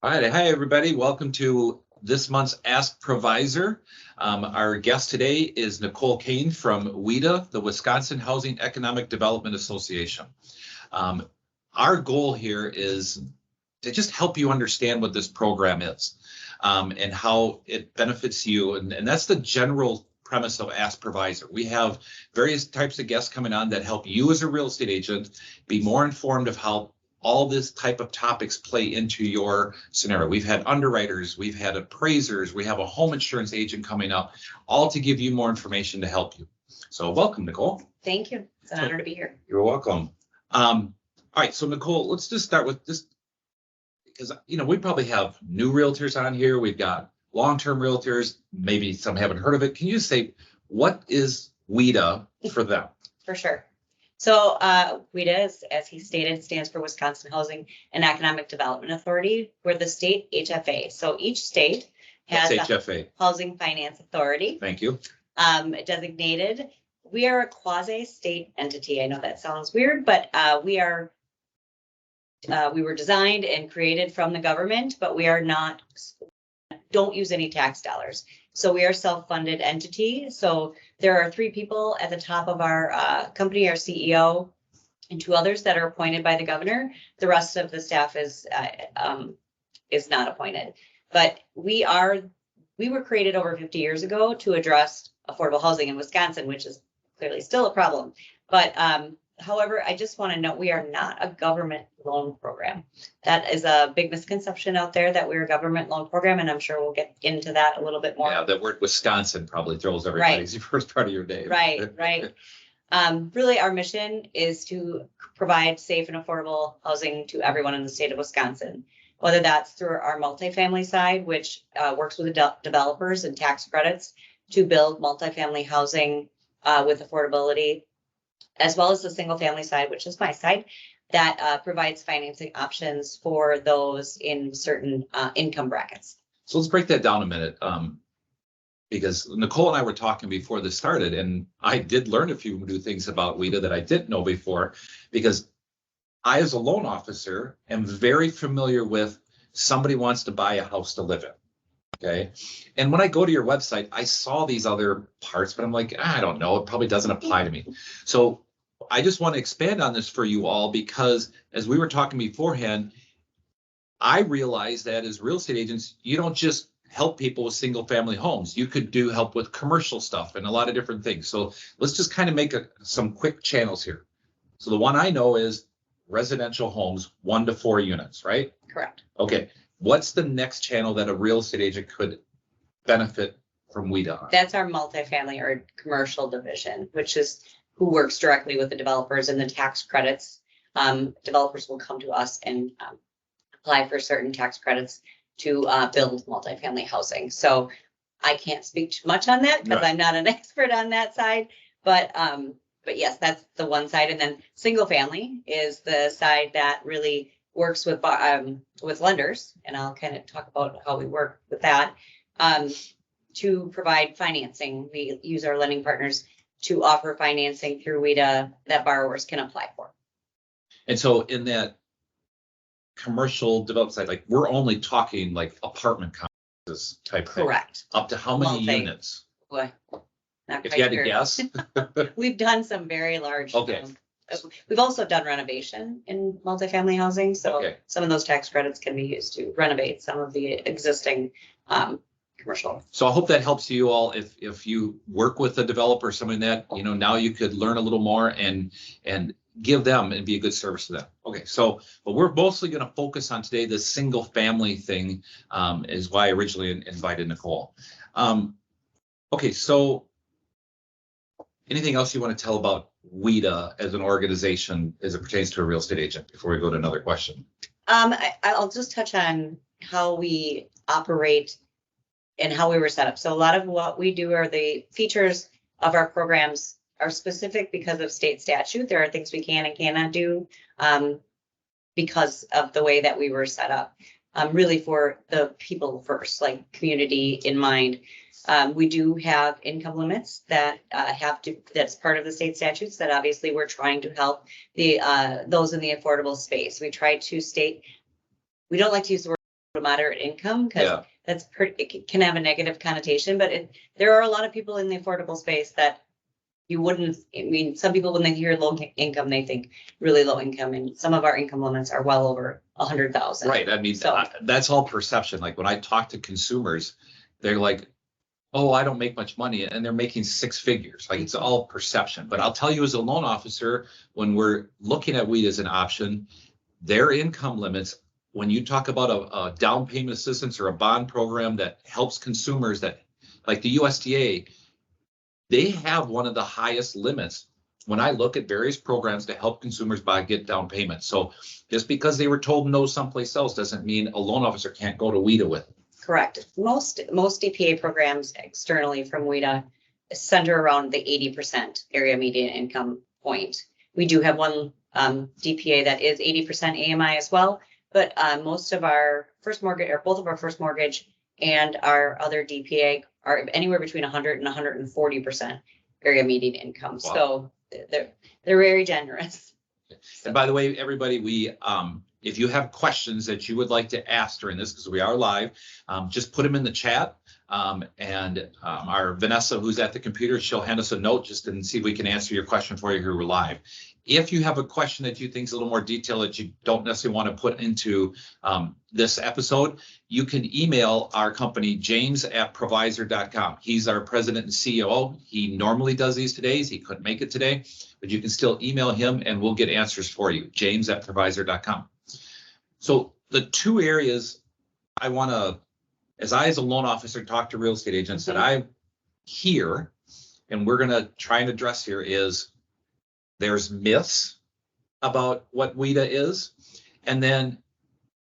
All right, hi everybody. Welcome to this month's Ask ProVisor. Our guest today is Nicole Kane from WHEDA, the Wisconsin Housing Economic Development Association. Our goal here is to just help you understand what this program is and how it benefits you. And that's the general premise of Ask ProVisor. We have various types of guests coming on that help you as a real estate agent be more informed of how all this type of topics play into your scenario. We've had underwriters, we've had appraisers, we have a home insurance agent coming up, all to give you more information to help you. So welcome, Nicole. Thank you. It's an honor to be here. You're welcome. All right, so Nicole, let's just start with this, because we probably have new realtors on here. We've got long-term realtors, maybe some haven't heard of it. Can you say, what is WHEDA for them? For sure. So WHEDA, as he stated, stands for Wisconsin Housing and Economic Development Authority. We're the state HFA. So each state has HFA. a Housing Finance Authority. Thank you. Designated. We are a quasi-state entity. I know that sounds weird, but we were designed and created from the government, but we are not, don't use any tax dollars. So we are a self-funded entity. So there are 3 people at the top of our company, our CEO, and 2 others that are appointed by the governor. The rest of the staff is not appointed. But we were created over 50 years ago to address affordable housing in Wisconsin, which is clearly still a problem. But however, I just want to note we are not a government loan program. That is a big misconception out there that we're a government loan program, and I'm sure we'll get into that a little bit more. Yeah, that word Wisconsin probably throws everybody's first part of your day. Right. Really, our mission is to provide safe and affordable housing to everyone in the state of Wisconsin, whether that's through our multifamily side, which works with developers and tax credits to build multifamily housing with affordability, as well as the single family side, which is my side, that provides financing options for those in certain income brackets. So let's break that down a minute, because Nicole and I were talking before this started, and I did learn a few new things about WHEDA that I didn't know before, because I, as a loan officer, am very familiar with somebody wants to buy a house to live in. Okay. And when I go to your website, I saw these other parts, but I'm like, I don't know, it probably doesn't apply to me. So I just want to expand on this for you all, because as we were talking beforehand, I realized that as real estate agents, you don't just help people with single family homes. You could do help with commercial stuff and a lot of different things. So let's just kind of make some quick channels here. So the one I know is residential homes, 1 to 4 units, right? Correct. Okay. What's the next channel that a real estate agent could benefit from WHEDA on? That's our multifamily or commercial division, which is who works directly with the developers and the tax credits. Developers will come to us and apply for certain tax credits to build multifamily housing. So I can't speak too much on that because I'm not an expert on that side. But yes, that's the one side. And then single family is the side that really works with lenders, and I'll kind of talk about how we work with that to provide financing. We use our lending partners to offer financing through WHEDA that borrowers can apply for. And so in that commercial development side, like we're only talking like apartment complexes type thing. Correct. Up to how many units? Boy, not if quite you had sure. to guess. We've done some very large. Okay. We've also done renovation in multifamily housing. So some of those tax credits can be used to renovate some of the existing commercial. So I hope that helps you all. If you work with a developer or something that, now you could learn a little more and give them and be a good service to them. Okay. So, but we're mostly going to focus on today, the single family thing is why I originally invited Nicole. Okay. So anything else you want to tell about WHEDA as an organization as it pertains to a real estate agent before we go to another question? I'll just touch on how we operate and how we were set up. So a lot of what we do are the features of our programs are specific because of state statute. There are things we can and cannot do because of the way that we were set up, really for the people first, like community in mind. We do have income limits that that's part of the state statutes that obviously we're trying to help those in the affordable space. We try to state, we don't like to use the word to moderate income, because Yeah. that's pretty, it can have a negative connotation, but there are a lot of people in the affordable space that you wouldn't, I mean, some people, when they hear low income, they think really low income, and some of our income limits are well over 100,000. Right. I mean, So- that's all perception. Like when I talk to consumers, they're like, oh, I don't make much money, and they're making six figures. Like it's all perception. But I'll tell you, as a loan officer, when we're looking at WHEDA as an option, their income limits, when you talk about a down payment assistance or a bond program that helps consumers, that like the USDA, they have one of the highest limits when I look at various programs to help consumers get down payments. So just because they were told no someplace else doesn't mean a loan officer can't go to WHEDA with it. Correct. Most DPA programs externally from WHEDA center around the 80% area median income point. We do have one DPA that is 80% AMI as well, but most of our first mortgage, or both of our first mortgage and our other DPA are anywhere between 100 and 140% area median income. Wow. So they're very generous. And by the way, everybody, we if you have questions that you would like to ask during this, because we are live, just put them in the chat. And our Vanessa, who's at the computer, she'll hand us a note just to see if we can answer your question for you here. We're live. If you have a question that you think is a little more detailed that you don't necessarily want to put into this episode, you can email our company, james@provisor.com. He's our president and CEO. He normally does these today. He couldn't make it today, but you can still email him and we'll get answers for you, james@provisor.com. So the two areas I want to, as a loan officer, talk to real estate agents that I hear, and we're going to try and address here, is there's myths about what WHEDA is, and then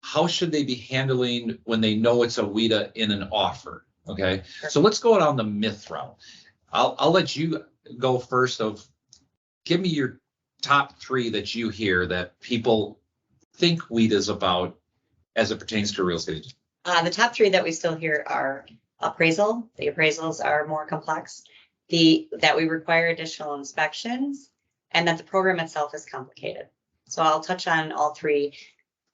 how should they be handling when they know it's a WHEDA in an offer? Okay, Sure. So let's go on the myth route. I'll let you go first. Give me your top three that you hear that people think WHEDA is about as it pertains to real estate agents. The top three that we still hear are appraisal. The appraisals are more complex. That we require additional inspections, and that the program itself is complicated. So I'll touch on all three.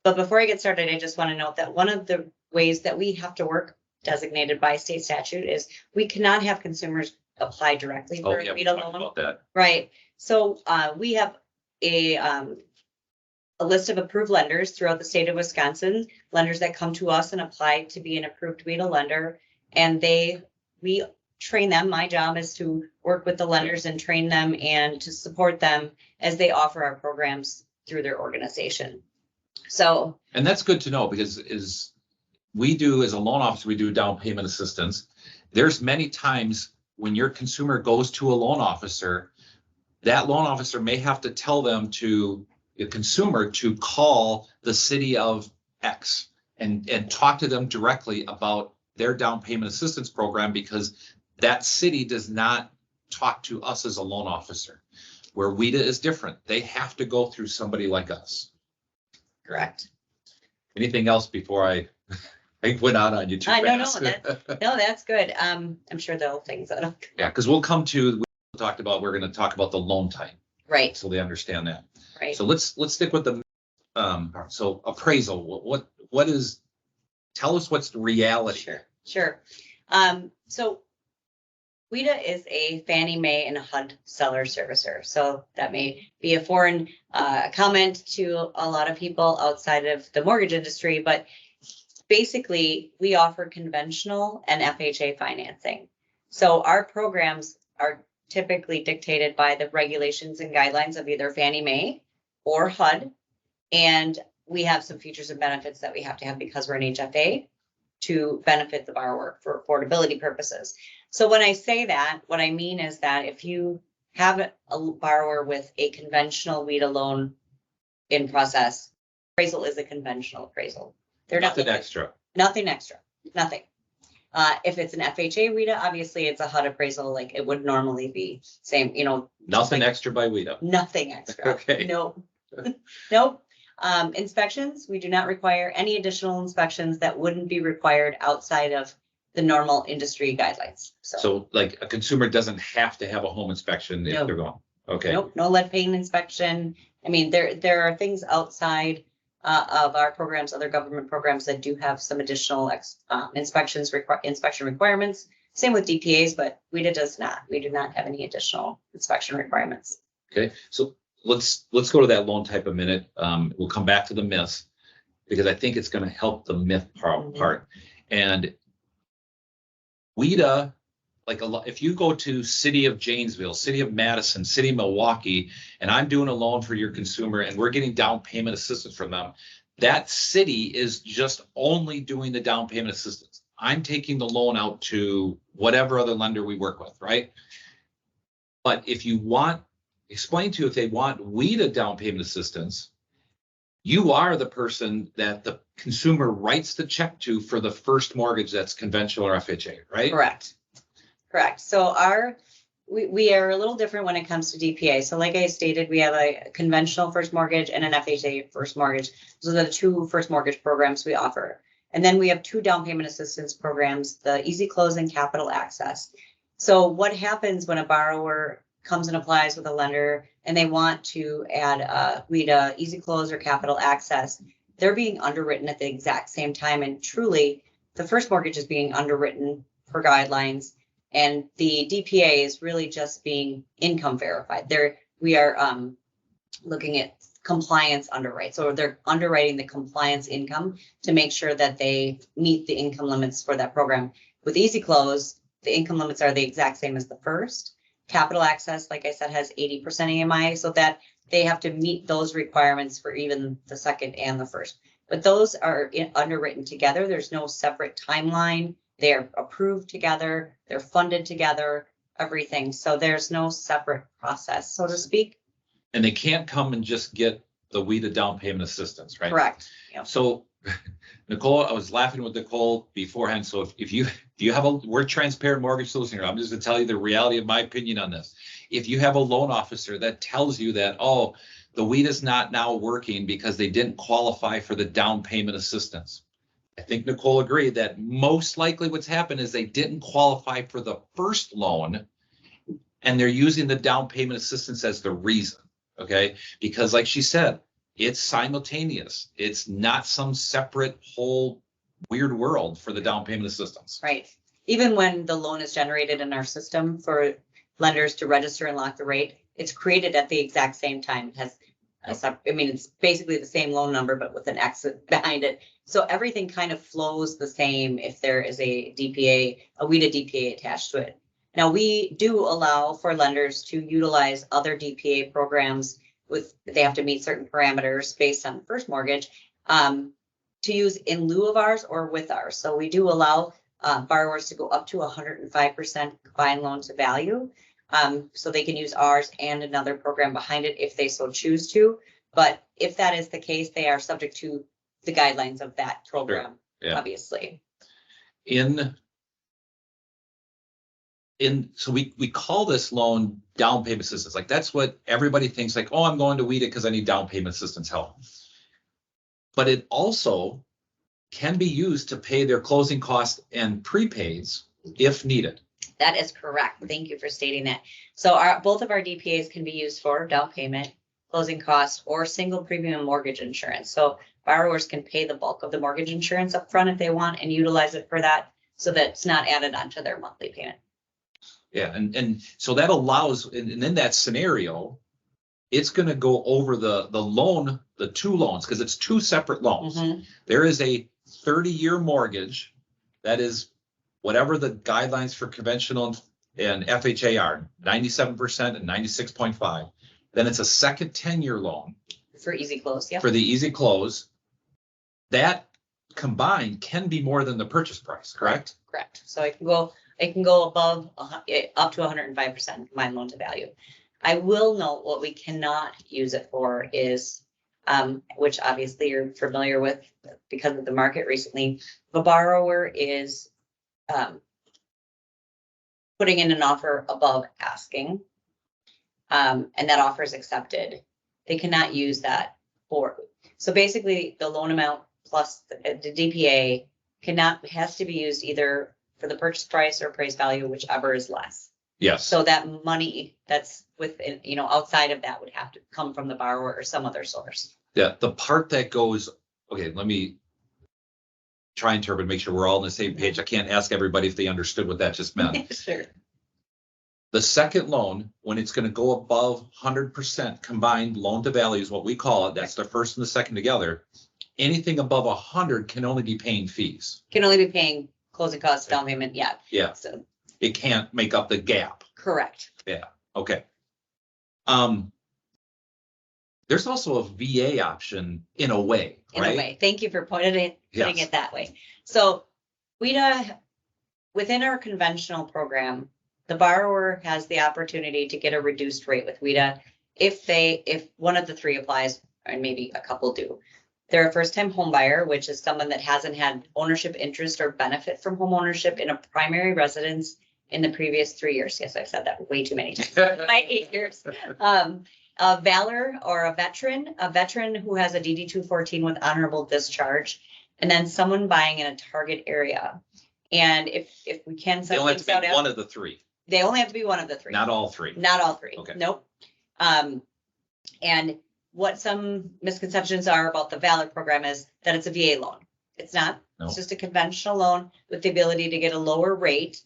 But before I get started, I just want to note that one of the ways that we have to work, designated by state statute, is we cannot have consumers apply directly for a WHEDA loan. About that. Right. So we have a list of approved lenders throughout the state of Wisconsin, lenders that come to us and apply to be an approved WHEDA lender, and we train them. My job is to work with the lenders and train them and to support them as they offer our programs through their organization. So, and that's good to know, because as we do as a loan officer, we do down payment assistance. There's many times when your consumer goes to a loan officer, that loan officer may have to tell them to the consumer to call the city of X and talk to them directly about their down payment assistance program, because that city does not talk to us as a loan officer. Where WHEDA is different. They have to go through somebody like us. correct. Anything else before I went out on you too fast? No, that's good. I'm sure there are things that Yeah, because we'll come to, we're going to talk about the loan type. Right. So they understand that. Right. So let's stick with the so appraisal. What is, tell us what's the reality. Sure. So WHEDA is a Fannie Mae and a HUD seller servicer. So that may be a foreign comment to a lot of people outside of the mortgage industry, but basically we offer conventional and FHA financing. So our programs are typically dictated by the regulations and guidelines of either Fannie Mae or HUD. And we have some features and benefits that we have to have because we're an HFA to benefit the borrower for affordability purposes. So when I say that, what I mean is that if you have a borrower with a conventional WHEDA loan in process, appraisal is a conventional appraisal. They're nothing extra. Nothing extra. Nothing. If it's an FHA WHEDA, obviously it's a HUD appraisal like it would normally be. Same, Nothing extra by WHEDA. Nothing extra. Okay. No. Nope. Inspections, we do not require any additional inspections that wouldn't be required outside of the normal industry guidelines. So like a consumer doesn't have to have a home inspection if they're going. Okay. Nope, no lead paint inspection. I mean, there are things outside of our programs, other government programs that do have some additional inspection requirements. Same with DPAs, but WHEDA does not. We do not have any additional inspection requirements. Okay, so let's go to that loan type a minute. We'll come back to the myths because I think it's going to help the myth part. And WHEDA, like if you go to City of Janesville, City of Madison, City of Milwaukee, and I'm doing a loan for your consumer and we're getting down payment assistance from them, that city is just only doing the down payment assistance. I'm taking the loan out to whatever other lender we work with, right? But if you want, explain to you if they want WHEDA down payment assistance, you are the person that the consumer writes the check to for the first mortgage that's conventional or FHA, right? Correct. Correct. So we are a little different when it comes to DPA. So like I stated, we have a conventional first mortgage and an FHA first mortgage. Those are the two first mortgage programs we offer. And then we have two down payment assistance programs, the Easy Close and Capital Access. So what happens when a borrower comes and applies with a lender and they want to add a WHEDA, Easy Close, or Capital Access, they're being underwritten at the exact same time. And truly, the first mortgage is being underwritten per guidelines. And the DPA is really just being income verified. We are looking at compliance underwrite. So they're underwriting the compliance income to make sure that they meet the income limits for that program. With Easy Close, the income limits are the exact same as the first. Capital Access, like I said, has 80% AMI, so that they have to meet those requirements for even the second and the first. But those are underwritten together. There's no separate timeline. They're approved together. They're funded together, everything. So there's no separate process, so to speak. And they can't come and just get the WHEDA down payment assistance, right? Correct. Yep. So Nicole, I was laughing with Nicole beforehand. So if you have we're transparent mortgage solution here. I'm just gonna tell you the reality of my opinion on this. If you have a loan officer that tells you that, oh, the WHEDA is not now working because they didn't qualify for the down payment assistance, I think Nicole agreed that most likely what's happened is they didn't qualify for the first loan and they're using the down payment assistance as the reason, okay? Because like she said, it's simultaneous. It's not some separate whole weird world for the down payment assistance. Right. Even when the loan is generated in our system for lenders to register and lock the rate, it's created at the exact same time. It has, it's basically the same loan number, but with an X behind it. So everything kind of flows the same if there is a DPA, a WHEDA DPA attached to it. Now, we do allow for lenders to utilize other DPA programs they have to meet certain parameters based on the first mortgage to use in lieu of ours or with ours. So we do allow borrowers to go up to 105% combined loan to value. So they can use ours and another program behind it if they so choose to. But if that is the case, they are subject to the guidelines of that program, sure. Yeah. Obviously. So we call this loan down payment assistance. Like that's what everybody thinks, like, oh, I'm going to WHEDA because I need down payment assistance help. But it also can be used to pay their closing costs and prepaids if needed. That is correct. Thank you for stating that. So both of our DPAs can be used for down payment, closing costs, or single premium mortgage insurance. So borrowers can pay the bulk of the mortgage insurance up front if they want and utilize it for that so that it's not added onto their monthly payment. Yeah, and so that allows, and in that scenario, it's going to go over the loan, the two loans, because it's two separate loans. Mm-hmm. There is a 30-year mortgage that is whatever the guidelines for conventional and FHA are, 97% and 96.5. Then it's a second 10-year loan. For Easy Close, yeah. For the Easy Close. That combined can be more than the purchase price, correct? Correct. So it can go above up to 105% combined loan to value. I will note what we cannot use it for is, which obviously you're familiar with because of the market recently, the borrower is putting in an offer above asking, and that offer is accepted. They cannot use that for. So basically, the loan amount plus the DPA has to be used either for the purchase price or appraised value, whichever is less. Yes. So that money that's within, outside of that would have to come from the borrower or some other source. Yeah, the part that goes, okay, let me try and interpret, make sure we're all on the same page. I can't ask everybody if they understood what that just meant. Sure. The second loan, when it's going to go above 100% combined loan to value is what we call it. That's the first and the second together. Anything above 100 can only be paying fees. Can only be paying closing costs, down payment. Yeah. Yeah. So It can't make up the gap. correct. Yeah. Okay. There's also a VA option in a way, In right? a way. Thank you for putting Yes. it that way. So WHEDA, within our conventional program, the borrower has the opportunity to get a reduced rate with WHEDA if one of the three applies, and maybe a couple do. They're a first-time home buyer, which is someone that hasn't had ownership interest or benefit from home ownership in a primary residence in the previous 3 years. Yes, I've said that way too many times. My 8 years. A Valor or a veteran who has a DD 214 with honorable discharge, and then someone buying in a target area. And if we can, They only have to be one of the three, they only have to be one of the three. not all three. Not all three. Okay. Nope. And what some misconceptions are about the Valor program is that it's a VA loan. It's not. No. It's just a conventional loan with the ability to get a lower rate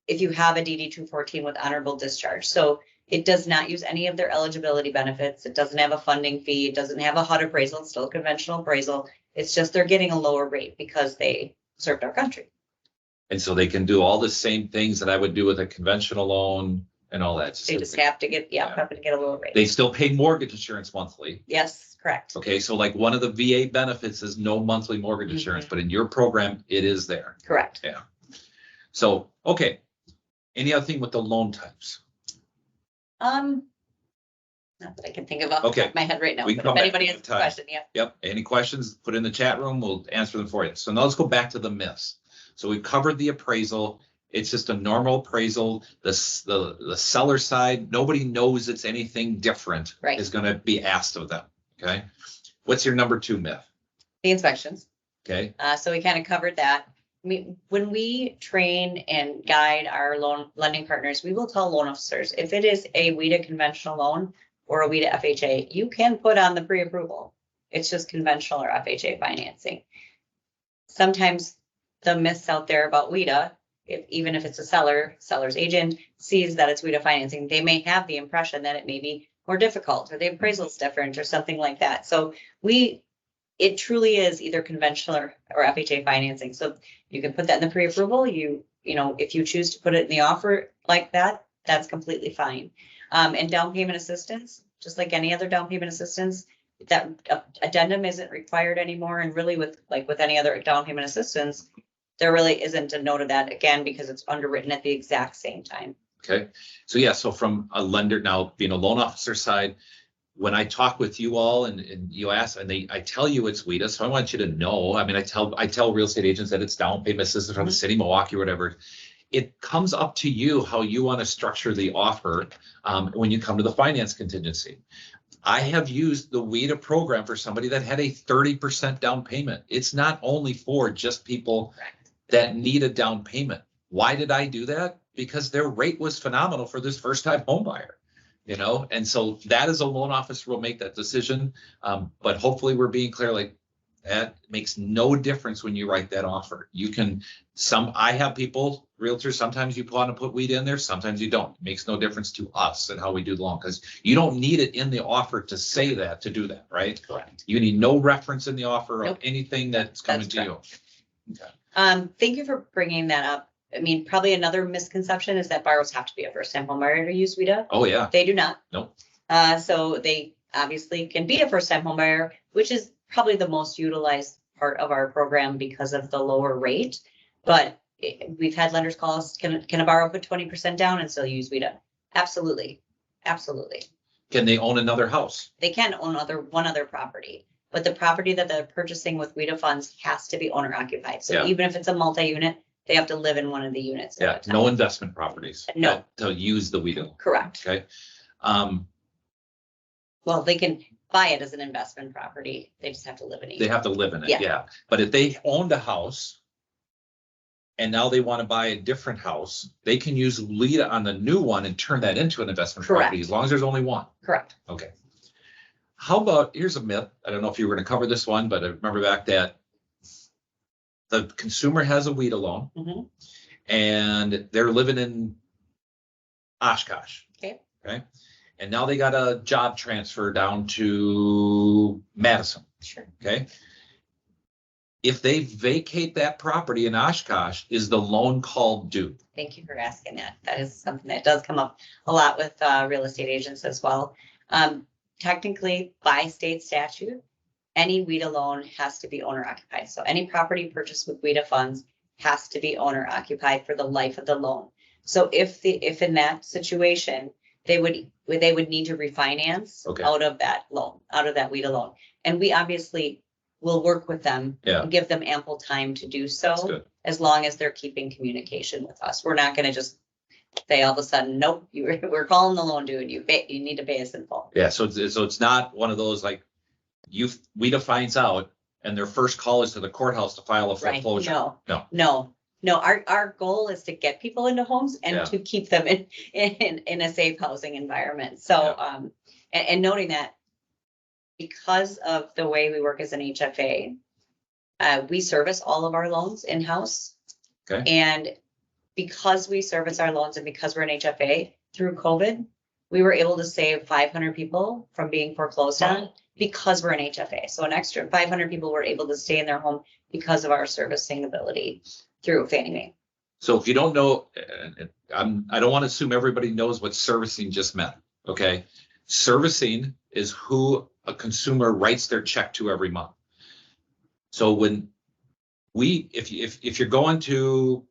if you have a DD 214 with honorable discharge. So it does not use any of their eligibility benefits. It doesn't have a funding fee. It doesn't have a HUD appraisal. It's still a conventional appraisal. It's just they're getting a lower rate because they served our country. And so they can do all the same things that I would do with a conventional loan and all that. They just have to get, have to get a lower rate. They still pay mortgage insurance monthly. Yes, correct. Okay, so like one of the VA benefits is no monthly mortgage insurance, but in your program, it is there. Correct. Yeah. So, okay. Any other thing with the loan types? Not that I can think of off the top of my head right now, We but can if come back anybody has a another time. question, yeah. Yep. Any questions, put in the chat room. We'll answer them for you. So now let's go back to the myths. So we've covered the appraisal. It's just a normal appraisal. The seller side, nobody knows it's anything different. Right. Is going to be asked of them. Okay. What's your number 2 myth? The inspections. Okay. So we kind of covered that. I mean, when we train and guide our lending partners, we will tell loan officers, if it is a WHEDA conventional loan or a WHEDA FHA, you can put on the pre-approval. It's just conventional or FHA financing. Sometimes the myths out there about WHEDA, even if it's a seller's agent sees that it's WHEDA financing, they may have the impression that it may be more difficult or the appraisal is different or something like that. So it truly is either conventional or FHA financing. So you can put that in the pre-approval. If you choose to put it in the offer like that, that's completely fine. And down payment assistance, just like any other down payment assistance, that addendum isn't required anymore. And really with any other down payment assistance, there really isn't a note of that, again, because it's underwritten at the exact same time. Okay. So yeah, so from a lender, now being a loan officer side, when I talk with you all and you ask, and I tell you it's WHEDA, so I want you to know. I mean, I tell real estate agents that it's down payment assistance from the city of Milwaukee or whatever. It comes up to you how you want to structure the offer when you come to the finance contingency. I have used the WHEDA program for somebody that had a 30% down payment. It's not only for just people that need a down payment. Why did I do that? Because their rate was phenomenal for this first-time home buyer. And so that is a loan officer will make that decision. But hopefully we're being clear, like that makes no difference when you write that offer. I have people, realtors, sometimes you want to put WHEDA in there, sometimes you don't. It makes no difference to us and how we do the loan because you don't need it in the offer to say that, to do that, right? Correct. You need no reference in the offer Nope. of anything that's coming to you. Okay. Thank you for bringing that up. I mean, probably another misconception is that borrowers have to be a first-time home buyer to use WHEDA. Oh, yeah. They do not. Nope. So they obviously can be a first-time home buyer, which is probably the most utilized part of our program because of the lower rate. But we've had lenders call us, can a borrower put 20% down and still use WHEDA? Absolutely. Absolutely. Can they own another house? They can own one other property, but the property that they're purchasing with WHEDA funds has to be owner occupied. So even if it's a multi-unit, they have to live in one of the units. Yeah, no investment properties. No. To use the WHEDA. Correct. Okay. Well, they can buy it as an investment property. They just have to live in it. They have to live in it. Yeah. Yeah. But if they owned a house and now they want to buy a different house, they can use WHEDA on the new one and turn that into an investment property Correct. as long as there's only one. Correct. Okay. How about, here's a myth. I don't know if you were going to cover this one, but I remember back that the consumer has a WHEDA loan Mhm. and they're living in Oshkosh. Okay. Okay. And now they got a job transfer down to Madison. Sure. Okay. If they vacate that property in Oshkosh, is the loan called due? Thank you for asking that. That is something that does come up a lot with real estate agents as well. Technically, by state statute, any WHEDA loan has to be owner occupied. So any property purchased with WHEDA funds has to be owner occupied for the life of the loan. So if in that situation, they would need to refinance out of that loan, out of that WHEDA loan. And we obviously will work with them and give them ample time to do so, as long as they're keeping communication with us. We're not going to just say all of a sudden, nope, we're calling the loan due and you need to pay us in full. Yeah, so it's not one of those like WHEDA finds out and their first call is to the courthouse to file a foreclosure. No. Our goal is to get people into homes and to keep them in a safe housing environment. So and noting that because of the way we work as an HFA, we service all of our loans in-house. Okay. And because we service our loans and because we're an HFA, through COVID, we were able to save 500 people from being foreclosed on because we're an HFA. So an extra 500 people were able to stay in their home because of our servicing ability through Fannie Mae. So if you don't know, I don't want to assume everybody knows what servicing just meant. Okay. Servicing is who a consumer writes their check to every month. So when if you're going to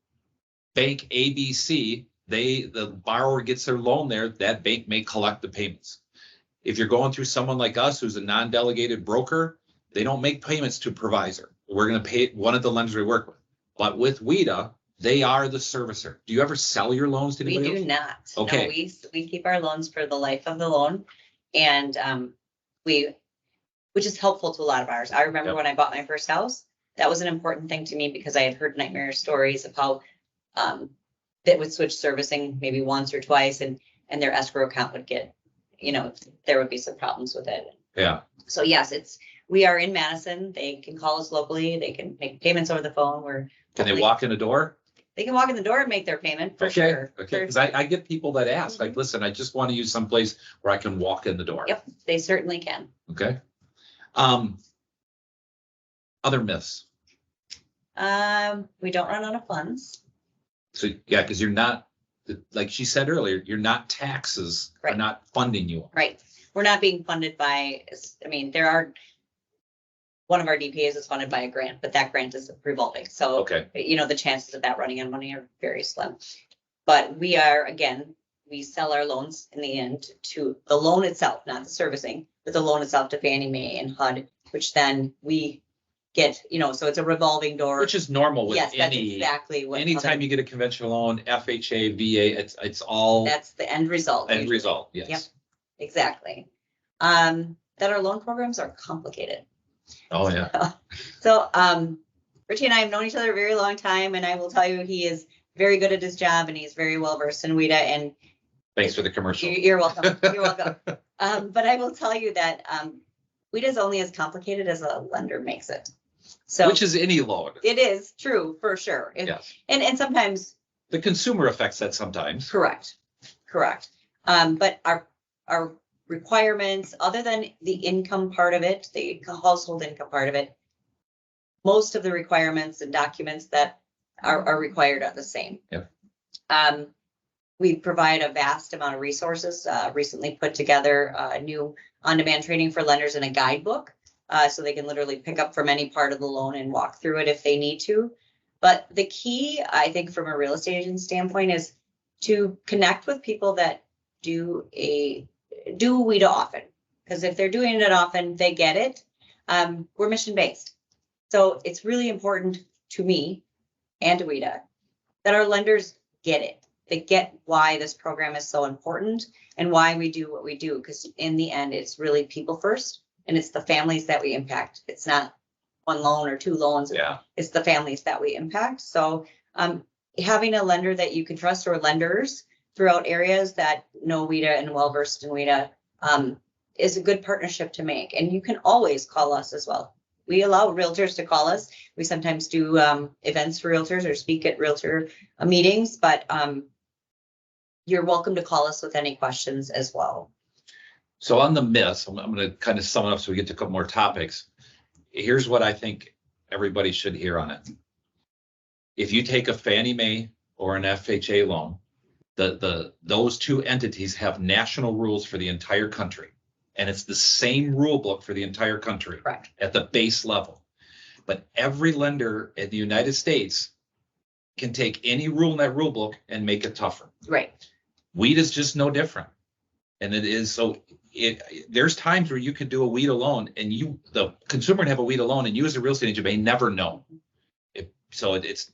bank ABC, the borrower gets their loan there, that bank may collect the payments. If you're going through someone like us who's a non-delegated broker, they don't make payments to ProVisor. We're going to pay one of the lenders we work with. But with WHEDA, they are the servicer. Do you ever sell your loans to anybody else? We do not. Okay. No, we keep our loans for the life of the loan, and which is helpful to a lot of ours. I remember when I bought my first house, that was an important thing to me because I had heard nightmare stories of how that would switch servicing maybe once or twice, and their escrow account would get, there would be some problems with it. Yeah. So yes, we are in Madison. They can call us locally. They can make payments over the phone. Can they walk in the door? They can walk in the door and make their payment for sure. Okay. Because I get people that ask, like, listen, I just want to use someplace where I can walk in the door. Yep, they certainly can. Okay. Other myths. We don't run out of funds. So yeah, because you're not, like she said earlier, you're not taxes are not funding you. Right. We're not being funded by, one of our DPAs is funded by a grant, but that grant is revolving. So, the chances of that running on money are very slim. But we sell our loans in the end to the loan itself, not the servicing, but the loan itself to Fannie Mae and HUD, which then we get, so it's a revolving door. Which is normal with that's exactly what. Anytime you get a conventional loan, FHA, VA, it's all. That's the end result. End result, yes. Yep, exactly. That our loan programs are complicated. Oh, yeah. So, Ritchie and I have known each other a very long time, and I will tell you, he is very good at his job, and he's very well versed in WHEDA. And thanks for the commercial. You're welcome. You're welcome. But I will tell you that WHEDA is only as complicated as a lender makes it. So, which is any loan. It is true for sure. Yes. And sometimes the consumer affects that sometimes. Correct. But our requirements, other than the income part of it, the household income part of it, most of the requirements and documents that are required are the same. Yep. We provide a vast amount of resources. Recently put together a new on-demand training for lenders in a guidebook, so they can literally pick up from any part of the loan and walk through it if they need to. But the key, I think, from a real estate agent standpoint, is to connect with people that do WHEDA often, because if they're doing it often, they get it. We're mission based, so it's really important to me and to WHEDA that our lenders get it. They get why this program is so important and why we do what we do, because in the end, it's really people first, and it's the families that we impact. It's not one loan or two loans. Yeah. It's the families that we impact. So Having a lender that you can trust or lenders throughout areas that know WHEDA and well-versed in WHEDA is a good partnership to make. And you can always call us as well. We allow realtors to call us. We sometimes do events for realtors or speak at realtor meetings, but you're welcome to call us with any questions as well. So on the myths, I'm going to kind of sum it up so we get to a couple more topics. Here's what I think everybody should hear on it. If you take a Fannie Mae or an FHA loan, those two entities have national rules for the entire country. And it's the same rule book for the entire country. Correct. At the base level. But every lender in the United States can take any rule in that rule book and make it tougher. Right. WHEDA is just no different. And it is so there's times where you could do a WHEDA loan and the consumer would have a WHEDA loan and you as a real estate agent may never know. It's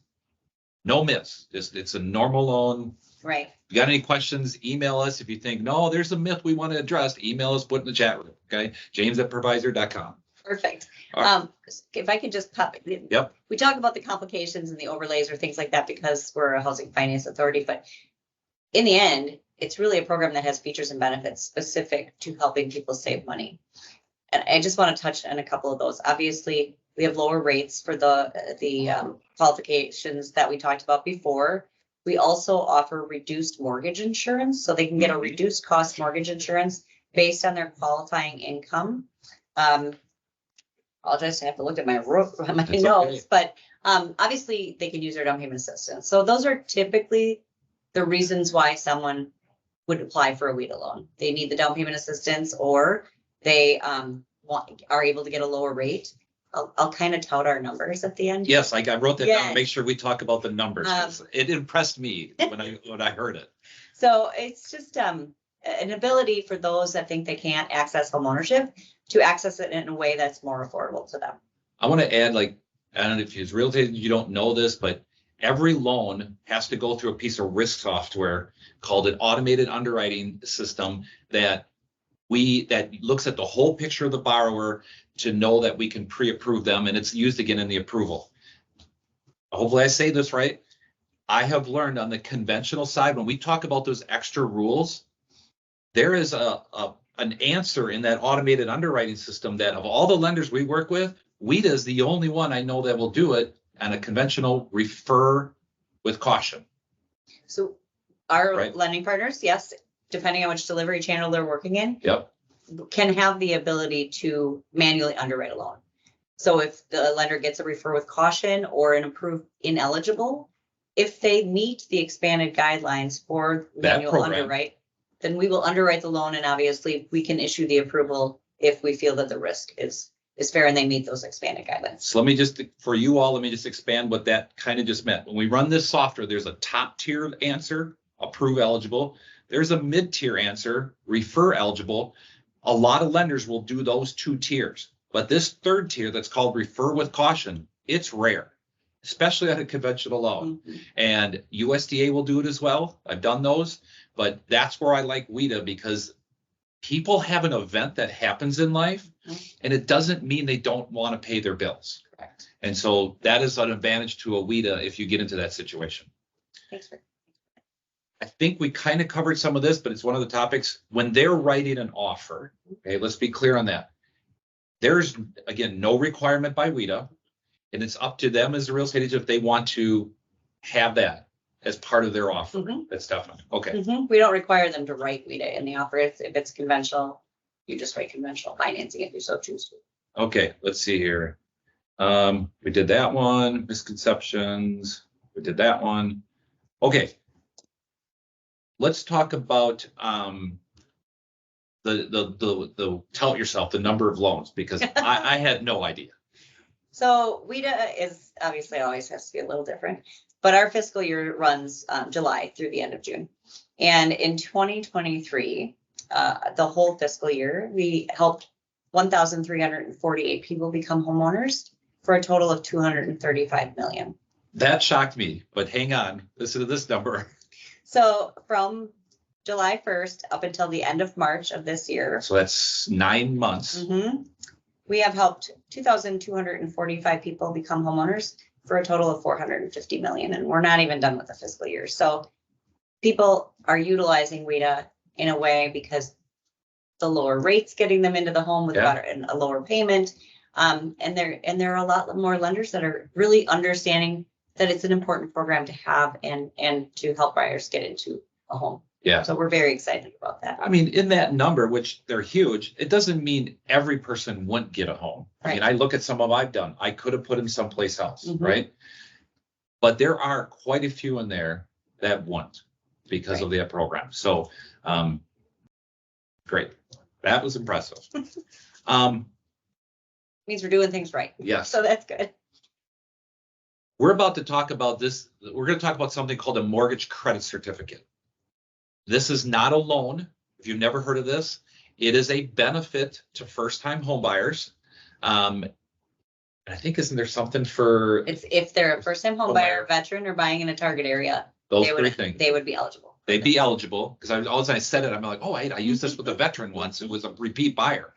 no myths. It's a normal loan. Right. If you got any questions, email us. If you think, no, there's a myth we want to address, email us, put in the chat room. Okay. James@ProVisor.com. Perfect. Right. If I could just pop it. Yep. We talk about the complications and the overlays or things like that because we're a housing finance authority, but in the end, it's really a program that has features and benefits specific to helping people save money. And I just want to touch on a couple of those. Obviously, we have lower rates for the qualifications that we talked about before. We also offer reduced mortgage insurance, so they can get a reduced cost mortgage insurance based on their qualifying income. I'll just have to look at my notes, okay. But obviously they can use their down payment assistance. So those are typically the reasons why someone would apply for a WHEDA loan. They need the down payment assistance, or they are able to get a lower rate. I'll kind of tout our numbers at the end. Yes, I wrote that down to make sure we talk about the numbers. It impressed me when I heard it. So it's just an ability for those that think they can't access homeownership to access it in a way that's more affordable to them. I want to add, I don't know if you're real estate, you don't know this, but every loan has to go through a piece of risk software called an automated underwriting system that looks at the whole picture of the borrower to know that we can pre-approve them, and it's used again in the approval. Hopefully I say this right. I have learned on the conventional side, when we talk about those extra rules, there is an answer in that automated underwriting system that of all the lenders we work with, WHEDA is the only one I know that will do it on a conventional refer with caution. So our lending partners, yes, depending on which delivery channel they're working in, can have the ability to manually underwrite a loan. So if the lender gets a refer with caution or an approved ineligible, if they meet the expanded guidelines for manual underwrite, then we will underwrite the loan, and obviously we can issue the approval if we feel that the risk is fair and they meet those expanded guidelines. So let me just expand what that kind of just meant. When we run this software, there's a top tier answer, approve eligible. There's a mid-tier answer, refer eligible. A lot of lenders will do those two tiers, but this third tier that's called refer with caution, it's rare, especially on a conventional loan. Mm-hmm. And USDA will do it as well. I've done those, but that's where I like WHEDA, because people have an event that happens in life, and it doesn't mean they don't want to pay their bills. Correct. And so that is an advantage to a WHEDA if you get into that situation. Thanks for. I think we kind of covered some of this, but it's one of the topics when they're writing an offer. Okay, let's be clear on that. There's, again, no requirement by WHEDA, and it's up to them as a real estate agent if they want to have that as part of their offer. Mm-hmm. That's definitely okay. Mm-hmm. We don't require them to write WHEDA in the offer. If it's conventional, you just write conventional financing if you so choose to. Okay, let's see here. We did that one. Misconceptions. We did that one. Okay. Let's talk about the tell it yourself, the number of loans, because I had no idea. So WHEDA is obviously always has to be a little different, but our fiscal year runs July through the end of June. And in 2023, the whole fiscal year, we helped 1,348 people become homeowners for a total of 235 million. That shocked me, but hang on, listen to this number. So from July 1st up until the end of March of this year. So that's 9 months. Mm-hmm, we have helped 2,245 people become homeowners for a total of 450 million, and we're not even done with the fiscal year. So people are utilizing WHEDA in a way because the lower rates getting them into the home with better and a lower payment. And there are a lot more lenders that are really understanding that it's an important program to have and to help buyers get into a home. Yeah. So we're very excited about that. I mean, in that number, which they're huge, it doesn't mean every person wouldn't get a home. Right. I mean, I look at some of I've done. I could have put them someplace else, right? But there are quite a few in there that won't because of that program. So, great. That was impressive. Means we're doing things right. Yes. So that's good. We're about to talk about this. We're going to talk about something called a mortgage credit certificate. This is not a loan. If you've never heard of this, it is a benefit to first-time homebuyers. I think, isn't there something for? It's if they're a first-time homebuyer, veteran, or buying in a target area. Those three things. They would be eligible. They'd be eligible because all I said it, I'm like, oh, I used this with a veteran once. It was a repeat buyer,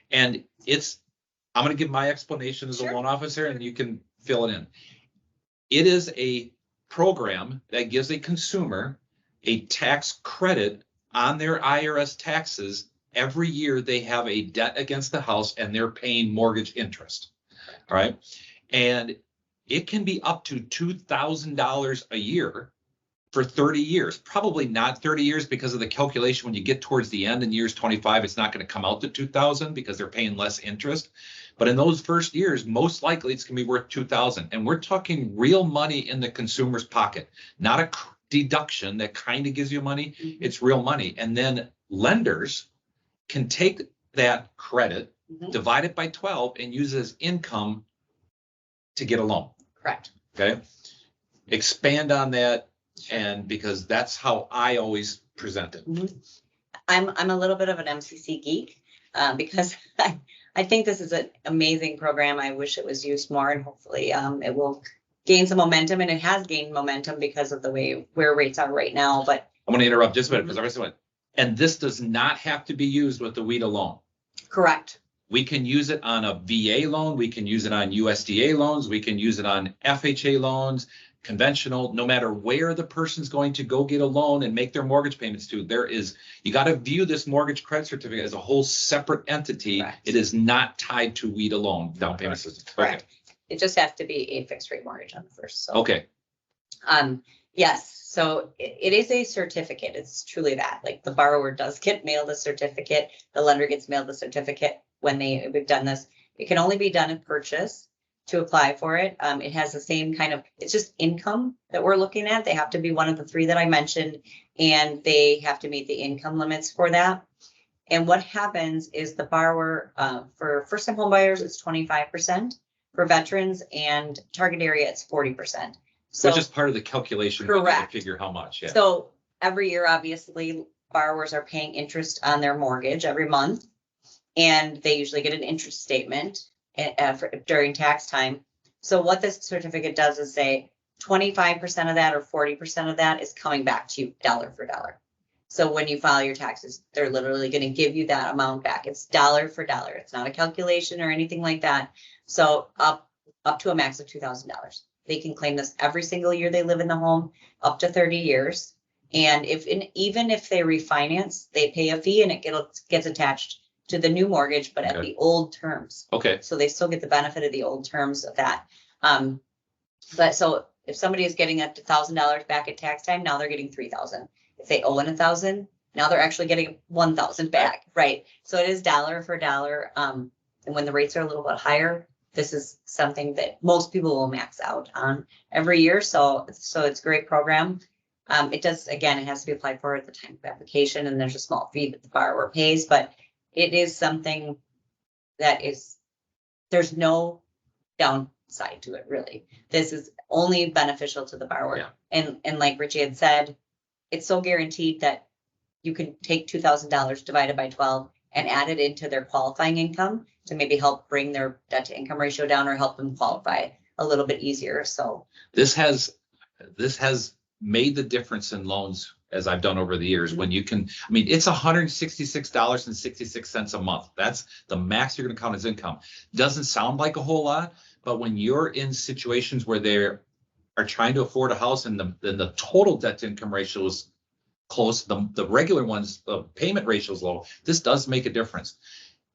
and I'm going to give my explanation as a loan officer, and you can fill it in. It is a program that gives a consumer a tax credit on their IRS taxes every year they have a debt against the house and they're paying mortgage interest. All right. And it can be up to $2,000 a year for 30 years. Probably not 30 years because of the calculation. When you get towards the end in years 25, it's not going to come out to 2,000 because they're paying less interest. But in those first years, most likely it's going to be worth 2,000. And we're talking real money in the consumer's pocket, not a deduction that kind of gives you money. It's real money. And then lenders can take that credit, divide it by 12, and use it as income to get a loan. Correct. Okay. Expand on that. And because that's how I always present it. I'm a little bit of an MCC geek because I think this is an amazing program. I wish it was used more, and hopefully it will gain some momentum, and it has gained momentum because of the way where rates are right now. But I'm going to interrupt just a minute because the rest of it. And this does not have to be used with the WHEDA loan. Correct. We can use it on a VA loan. We can use it on USDA loans. We can use it on FHA loans, conventional, no matter where the person's going to go get a loan and make their mortgage payments to. You got to view this mortgage credit certificate as a whole separate entity. Correct. It is not tied to WHEDA loan down payment system. Correct. Okay. It just has to be a fixed rate mortgage on the first. So. Okay. Yes. So it is a certificate. It's truly that. Like the borrower does get mailed a certificate. The lender gets mailed a certificate when we've done this. It can only be done in purchase to apply for it. It has the same kind of, it's just income that we're looking at. They have to be one of the three that I mentioned, and they have to meet the income limits for that. And what happens is the borrower, for first-time homebuyers, it's 25%. For veterans and target area, it's 40%. So, which is part of the calculation. Correct. To figure how much. Yeah. So every year, obviously, borrowers are paying interest on their mortgage every month, and they usually get an interest statement during tax time. So what this certificate does is say 25% of that or 40% of that is coming back to you dollar for dollar. So when you file your taxes, they're literally going to give you that amount back. It's dollar for dollar. It's not a calculation or anything like that. So up to a max of $2,000. They can claim this every single year they live in the home, up to 30 years. And even if they refinance, they pay a fee and it gets attached to the new mortgage, but at the old terms. Okay. So they still get the benefit of the old terms of that. But so if somebody is getting up to $1,000 back at tax time, now they're getting $3,000. If they owe $1,000, now they're actually getting $1,000 back, right? So it is dollar for dollar. And when the rates are a little bit higher, this is something that most people will max out on every year. So it's a great program. It does, again, it has to be applied for at the time of application, and there's a small fee that the borrower pays, but it is something that there's no downside to it, really. This is only beneficial to the borrower. Yeah. And like Ritchie had said, it's so guaranteed that you can take $2,000 divided by 12 and add it into their qualifying income to maybe help bring their debt to income ratio down or help them qualify a little bit easier. So this has made the difference in loans as I've done over the years. When you can, I mean, it's $166.66 a month. That's the max you're going to count as income. Doesn't sound like a whole lot, but when you're in situations where they are trying to afford a house and the total debt to income ratio is close, the regular ones, the payment ratio is low, this does make a difference.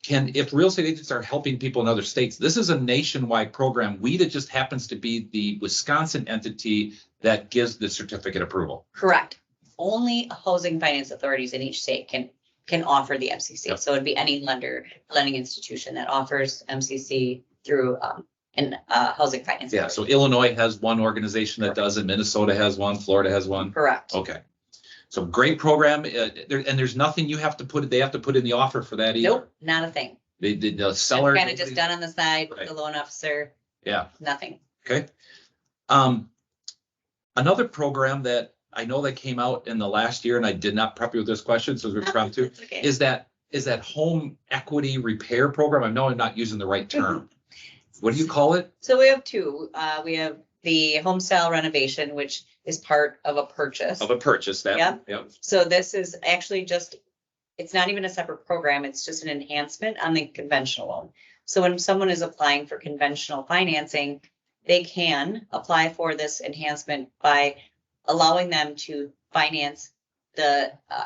If real estate agents are helping people in other states, this is a nationwide program. WHEDA just happens to be the Wisconsin entity that gives the certificate approval. Correct. Only housing finance authorities in each state can offer the MCC. Yep. So it'd be any lending institution that offers MCC through housing finance. Yeah, so Illinois has one organization that does it. Minnesota has one. Florida has one. Correct. Okay. So great program. And there's nothing you have to put, they have to put in the offer for that either. Nope, not a thing. The seller. Kind of just done on the side, Right. the loan officer, Yeah. nothing. Okay. Another program that I know that came out in the last year, and I did not prep you with this question, so we're proud to, It's okay. is that home equity repair program? I know I'm not using the right term. What do you call it? So we have two. We have the home style renovation, which is part of a purchase. Of a purchase, that. Yep. Yep. So this is actually it's not even a separate program. It's just an enhancement on the conventional loan. So when someone is applying for conventional financing, they can apply for this enhancement by allowing them to finance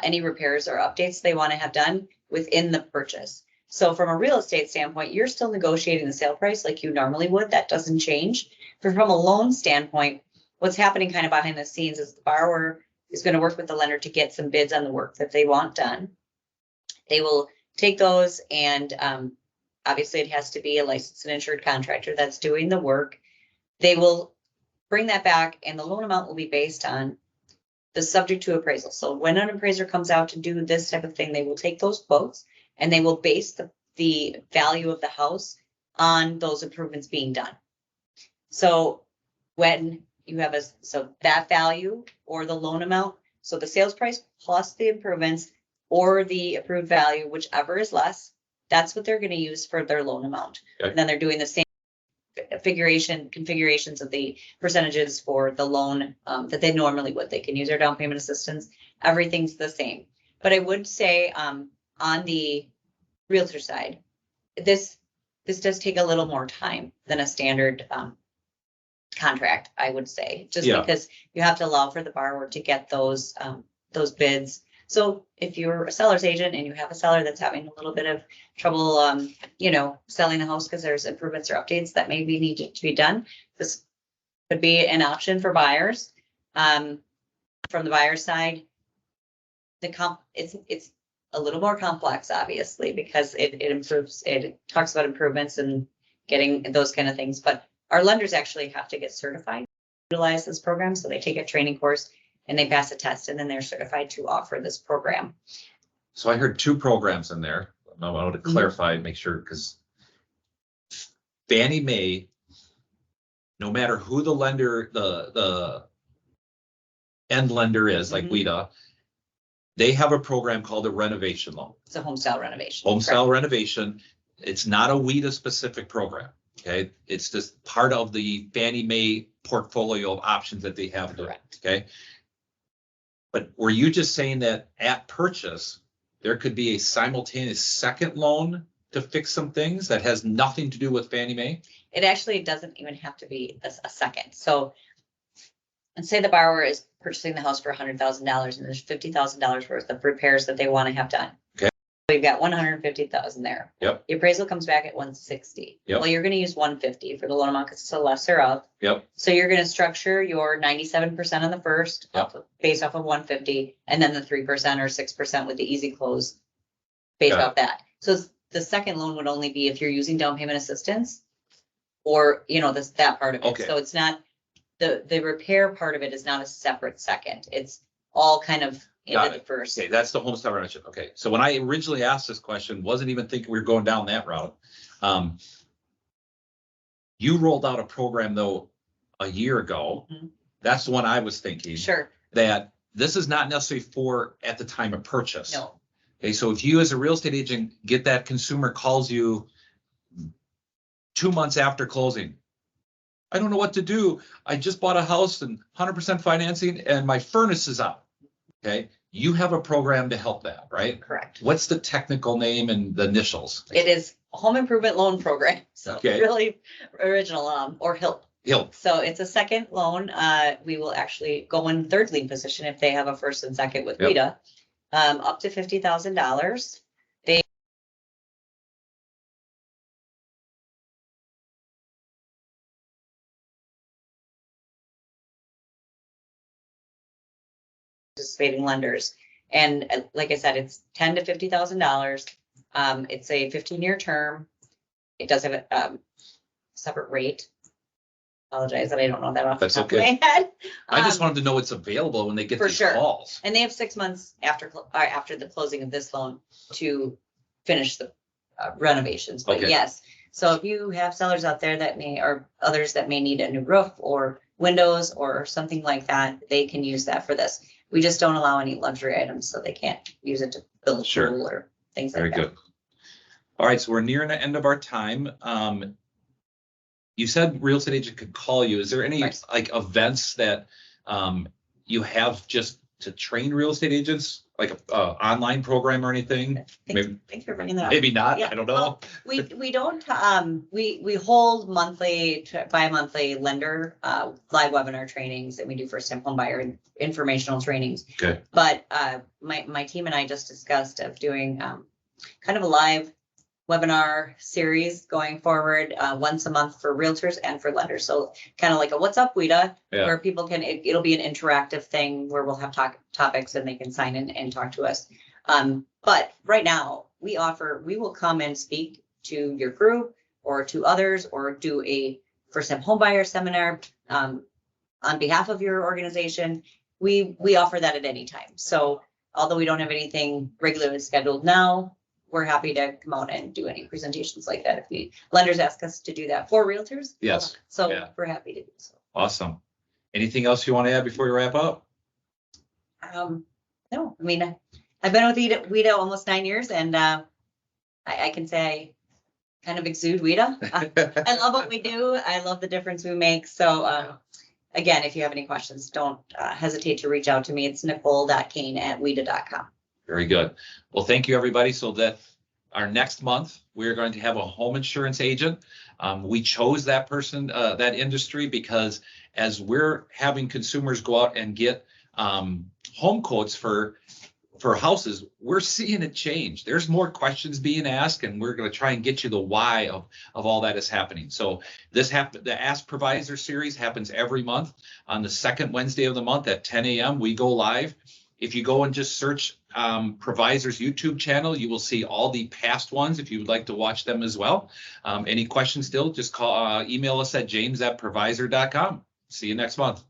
any repairs or updates they want to have done within the purchase. So from a real estate standpoint, you're still negotiating the sale price like you normally would. That doesn't change. But from a loan standpoint, what's happening kind of behind the scenes is the borrower is going to work with the lender to get some bids on the work that they want done. They will take those and obviously it has to be a licensed and insured contractor that's doing the work. They will bring that back and the loan amount will be based on the subject to appraisal. So when an appraiser comes out to do this type of thing, they will take those quotes and they will base the value of the house on those improvements being done. So when you have so that value or the loan amount, so the sales price plus the improvements or the approved value, whichever is less, that's what they're going to use for their loan amount. Okay. And then they're doing the same configurations of the percentages for the loan that they normally would. They can use their down payment assistance. Everything's the same. But I would say on the realtor side, this does take a little more time than a standard contract, I would say, just because you have to allow for the borrower to get those bids. So if you're a seller's agent and you have a seller that's having a little bit of trouble, selling the house because there's improvements or updates that maybe need to be done, this could be an option for buyers. From the buyer side, it's a little more complex, obviously, because it talks about improvements and getting those kind of things. But our lenders actually have to get certified to utilize this program. So they take a training course and they pass a test and then they're certified to offer this program. So I heard two programs in there. I wanted to clarify and make sure, because Fannie Mae, no matter who the lender, the end lender is, like WHEDA, they have a program called a renovation loan. It's a home style renovation. Home style renovation. It's not a WHEDA specific program. Okay. It's just part of the Fannie Mae portfolio of options that they have. Correct. Okay. But were you just saying that at purchase, there could be a simultaneous second loan to fix some things that has nothing to do with Fannie Mae? It actually doesn't even have to be a second. So let's say the borrower is purchasing the house for $100,000 and there's $50,000 worth of repairs that they want to have done. Okay. So you've got $150,000 there. Yep. The appraisal comes back at $160,000. Yep. Well, you're going to use $150,000 for the loan amount because it's a lesser of. Yep. So you're going to structure your 97% on the first, based off of $150,000, and then the 3% or 6% with the easy close based off that. So the second loan would only be if you're using down payment assistance or, that part of it. Okay. So it's not, the repair part of it is not a separate second. It's all kind of into the first. Okay, that's the home style renovation. Okay, so when I originally asked this question, wasn't even thinking we were going down that route. You rolled out a program though a year ago. That's the one I was thinking. Sure. That this is not necessarily for at the time of purchase. No. Okay, so if you as a real estate agent get that consumer calls you 2 months after closing, I don't know what to do. I just bought a house and 100% financing and my furnace is out. Okay, You have a program to help that, right? Correct. What's the technical name and the initials? It is Home Improvement Loan Program. So Okay. really original, or HILP. HILP. So it's a second loan. We will actually go in third lien position if they have a first and second with Yep. WHEDA, up to $50,000. They participating lenders. And like I said, it's $10,000 to $50,000. It's a 15-year term. It does have a separate rate. Apologize that I don't know that off the That's top okay. of my head. I just wanted to know it's available when they get For these sure. calls. And they have 6 months after the closing of this loan to finish the renovations. But Okay. yes, so if you have sellers out there that may, or others that may need a new roof or windows or something like that, they can use that for this. We just don't allow any luxury items, so they can't use it to build a Sure. pool or things Very like that. good. All right, so we're nearing the end of our time. You said real estate agent could call you. Is there any Right. like events that you have just to train real estate agents, like a online program or anything? Thanks for bringing that up. Maybe not. Yeah, I don't know. well, we don't, we hold monthly, bi-monthly lender, live webinar trainings that we do first time home buyer informational trainings. Okay. But, my team and I just discussed of doing, kind of a live webinar series going forward, once a month for realtors and for lenders. So kind of like a What's Up WHEDA, Yeah. where people can, it'll be an interactive thing where we'll have topics and they can sign in and talk to us. But right now we will come and speak to your group or to others, or do a first time home buyer seminar, on behalf of your organization. We offer that at any time. So although we don't have anything regularly scheduled now, we're happy to come out and do any presentations like that. If lenders ask us to do that for realtors. Yes. So Yeah. we're happy to do so. Awesome. Anything else you want to add before we wrap up? No, I mean, I've been with WHEDA almost 9 years, and I can say I kind of exude WHEDA. I love what we do. I love the difference we make. So again, if you have any questions, don't hesitate to reach out to me. It's nicole.kane@wheda.com. Very good. Well, thank you, everybody. So that our next month, we're going to have a home insurance agent. We chose that person, that industry, because as we're having consumers go out and get home quotes for houses, we're seeing it change. There's more questions being asked, and we're going to try and get you the why of all that is happening. So the Ask ProVisor series happens every month on the second Wednesday of the month at 10 a.m. We go live. If you go and just search ProVisor's YouTube channel, you will see all the past ones if you would like to watch them as well. Any questions still, just email us at james@provisor.com. See you next month.